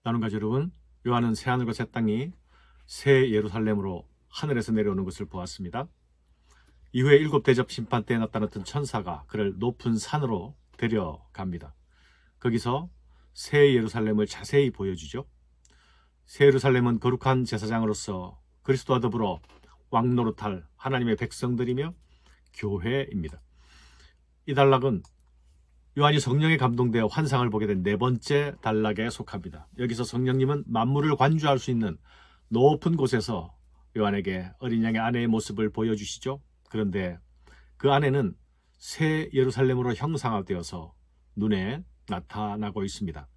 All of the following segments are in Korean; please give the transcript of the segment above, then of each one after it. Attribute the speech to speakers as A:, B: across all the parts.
A: 나눔 가족 여러분, 요한은 새하늘과 새 땅이 새 예루살렘으로 하늘에서 내려오는 것을 보았습니다. 이후에 일곱 대접 심판 때에 나타났던 천사가 그를 높은 산으로 데려갑니다. 거기서 새 예루살렘을 자세히 보여주죠. 새 예루살렘은 거룩한 제사장으로서 그리스도와 더불어 왕노릇할 하나님의 백성들이며 교회입니다. 이 단락은 요한이 성령에 감동되어 환상을 보게 된 네 번째 단락에 속합니다. 여기서 성령님은 만물을 관주할 수 있는 높은 곳에서 요한에게 어린 양의 아내의 모습을 보여주시죠. 그런데 그 아내는 새 예루살렘으로 형상화되어서 눈에 나타나고 있습니다.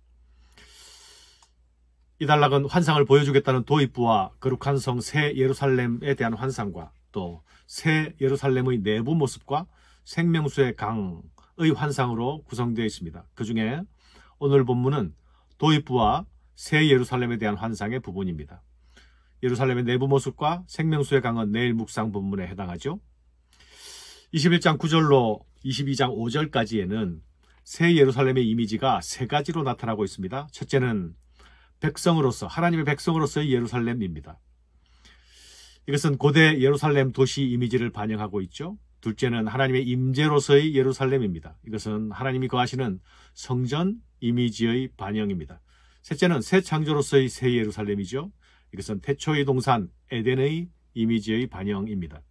A: 이 단락은 환상을 보여주겠다는 도입부와 거룩한 성 새 예루살렘에 대한 환상과 또 새 예루살렘의 내부 모습과 생명수의 강의 환상으로 구성되어 있습니다. 그 중에 오늘 본문은 도입부와 새 예루살렘에 대한 환상의 부분입니다. 예루살렘의 내부 모습과 생명수의 강은 내일 묵상 본문에 해당하죠. 21장 9절로 22장 5절까지에는 새 예루살렘의 이미지가 세 가지로 나타나고 있습니다. 첫째는 백성으로서, 하나님의 백성으로서의 예루살렘입니다. 이것은 고대 예루살렘 도시 이미지를 반영하고 있죠. 둘째는 하나님의 임재로서의 예루살렘입니다. 이것은 하나님이 거하시는 성전 이미지의 반영입니다. 셋째는 새 창조로서의 새 예루살렘이죠. 이것은 태초의 동산 에덴의 이미지의 반영입니다.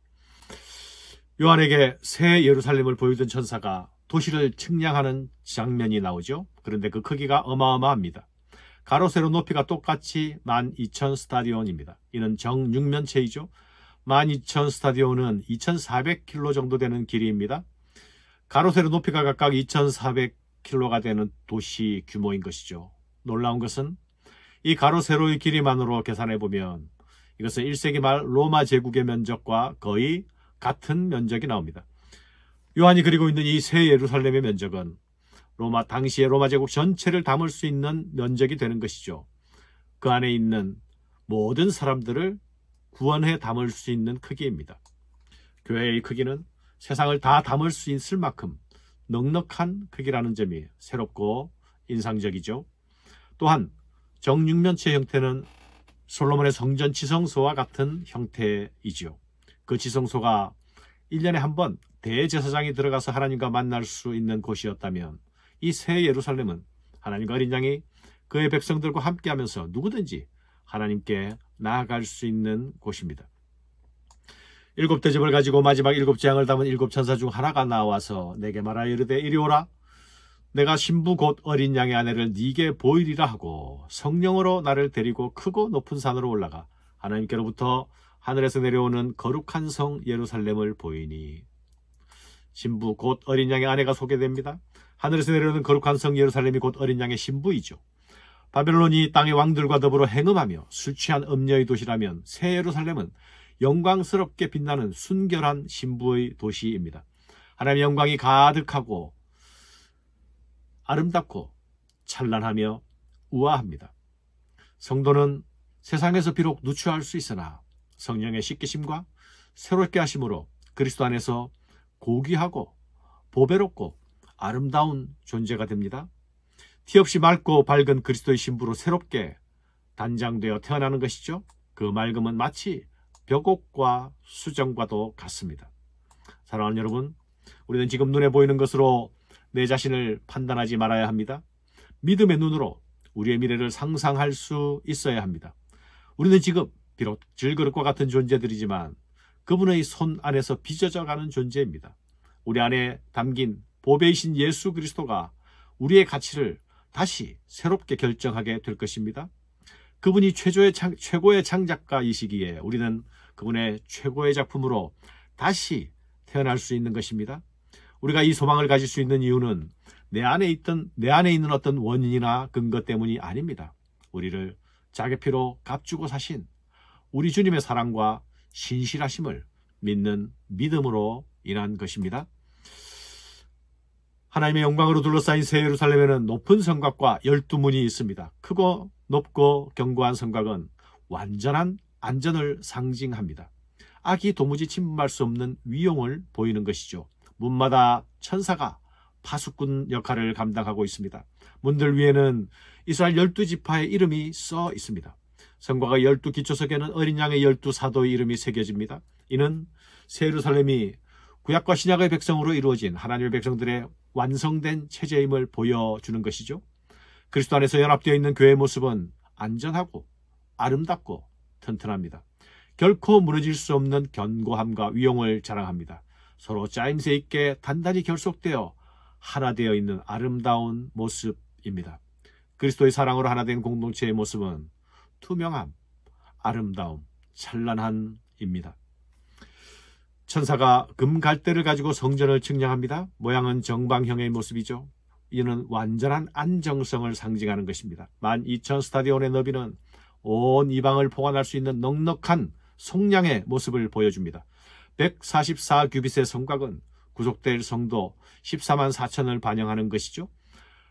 A: 요한에게 새 예루살렘을 보여준 천사가 도시를 측량하는 장면이 나오죠. 그런데 그 크기가 어마어마합니다. 가로 세로 높이가 똑같이 12,000 스타디온입니다. 이는 정육면체이죠. 12,000 스타디온은 2,400km 정도 되는 길이입니다. 가로 세로 높이가 각각 2,400km가 되는 도시 규모인 것이죠. 놀라운 것은 이 가로 세로의 길이만으로 계산해 보면 이것은 1세기 말 로마 제국의 면적과 거의 같은 면적이 나옵니다. 요한이 그리고 있는 이 새 예루살렘의 면적은 당시의 로마 제국 전체를 담을 수 있는 면적이 되는 것이죠. 그 안에 있는 모든 사람들을 구원해 담을 수 있는 크기입니다. 교회의 크기는 세상을 다 담을 수 있을 만큼 넉넉한 크기라는 점이 새롭고 인상적이죠. 또한 정육면체 형태는 솔로몬의 성전 지성소와 같은 형태이지요. 그 지성소가 1년에 한 번 대제사장이 들어가서 하나님과 만날 수 있는 곳이었다면 이 새 예루살렘은 하나님과 어린 양이 그의 백성들과 함께하면서 누구든지 하나님께 나아갈 수 있는 곳입니다. 일곱 대접을 가지고 마지막 일곱 재앙을 담은 일곱 천사 중 하나가 나와서 내게 말하여 이르되 이리 오라. 내가 신부 곧 어린 양의 아내를 네게 보이리라 하고 성령으로 나를 데리고 크고 높은 산으로 올라가 하나님께로부터 하늘에서 내려오는 거룩한 성 예루살렘을 보이니. 신부 곧 어린 양의 아내가 소개됩니다. 하늘에서 내려오는 거룩한 성 예루살렘이 곧 어린 양의 신부이죠. 바벨론이 땅의 왕들과 더불어 행음하며 술 취한 음녀의 도시라면 새 예루살렘은 영광스럽게 빛나는 순결한 신부의 도시입니다. 하나님의 영광이 가득하고 아름답고 찬란하며 우아합니다. 성도는 세상에서 비록 누추할 수 있으나 성령의 씻기심과 새롭게 하심으로 그리스도 안에서 고귀하고 보배롭고 아름다운 존재가 됩니다. 티 없이 맑고 밝은 그리스도의 신부로 새롭게 단장되어 태어나는 것이죠. 그 맑음은 마치 벽옥과 수정과도 같습니다. 사랑하는 여러분, 우리는 지금 눈에 보이는 것으로 내 자신을 판단하지 말아야 합니다. 믿음의 눈으로 우리의 미래를 상상할 수 있어야 합니다. 우리는 지금 비록 질그릇과 같은 존재들이지만 그분의 손 안에서 빚어져가는 존재입니다. 우리 안에 담긴 보배이신 예수 그리스도가 우리의 가치를 다시 새롭게 결정하게 될 것입니다. 그분이 최고의 창작가이시기에 우리는 그분의 최고의 작품으로 다시 태어날 수 있는 것입니다. 우리가 이 소망을 가질 수 있는 이유는 내 안에 있는 어떤 원인이나 근거 때문이 아닙니다. 우리를 자기 피로 값주고 사신 우리 주님의 사랑과 신실하심을 믿는 믿음으로 인한 것입니다. 하나님의 영광으로 둘러싸인 새 예루살렘에는 높은 성곽과 12문이 있습니다. 크고 높고 견고한 성곽은 완전한 안전을 상징합니다. 악이 도무지 침범할 수 없는 위용을 보이는 것이죠. 문마다 천사가 파수꾼 역할을 감당하고 있습니다. 문들 위에는 이스라엘 12지파의 이름이 써 있습니다. 성곽의 12기초석에는 어린 양의 12사도의 이름이 새겨집니다. 이는 새 예루살렘이 구약과 신약의 백성으로 이루어진 하나님의 백성들의 완성된 체제임을 보여주는 것이죠. 그리스도 안에서 연합되어 있는 교회의 모습은 안전하고 아름답고 튼튼합니다. 결코 무너질 수 없는 견고함과 위용을 자랑합니다. 서로 짜임새 있게 단단히 결속되어 하나 되어 있는 아름다운 모습입니다. 그리스도의 사랑으로 하나 된 공동체의 모습은 투명함, 아름다움, 찬란함입니다. 천사가 금갈대를 가지고 성전을 측량합니다. 모양은 정방형의 모습이죠. 이는 완전한 안정성을 상징하는 것입니다. 12,000 스타디온의 너비는 온 이방을 포괄할 수 있는 넉넉한 속량의 모습을 보여줍니다. 144규빗의 성곽은 구속될 성도 14만 4천을 반영하는 것이죠.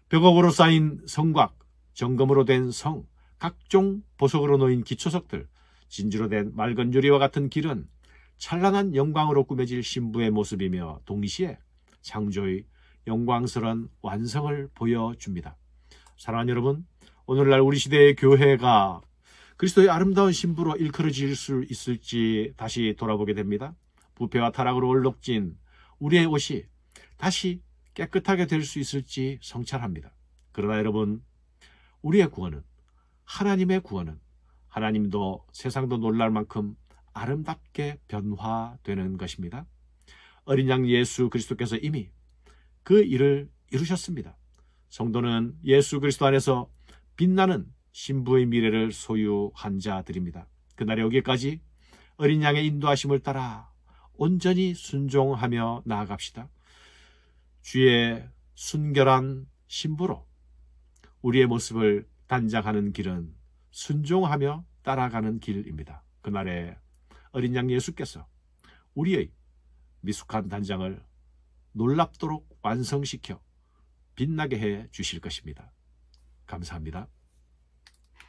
A: 벽옥으로 쌓인 성곽, 정금으로 된 성, 각종 보석으로 놓인 기초석들, 진주로 된 맑은 유리와 같은 길은 찬란한 영광으로 꾸며질 신부의 모습이며 동시에 창조의 영광스러운 완성을 보여줍니다. 사랑하는 여러분, 오늘날 우리 시대의 교회가 그리스도의 아름다운 신부로 일컬어질 수 있을지 다시 돌아보게 됩니다. 부패와 타락으로 얼룩진 우리의 옷이 다시 깨끗하게 될 수 있을지 성찰합니다. 그러나 여러분, 우리의 구원은, 하나님의 구원은 하나님도 세상도 놀랄 만큼 아름답게 변화되는 것입니다. 어린 양 예수 그리스도께서 이미 그 일을 이루셨습니다. 성도는 예수 그리스도 안에서 빛나는 신부의 미래를 소유한 자들입니다. 그날에 오기까지 어린 양의 인도하심을 따라 온전히 순종하며 나아갑시다. 주의 순결한 신부로 우리의 모습을 단장하는 길은 순종하며 따라가는 길입니다. 그날에 어린 양 예수께서 우리의 미숙한 단장을 놀랍도록 완성시켜 빛나게 해 주실 것입니다. 감사합니다.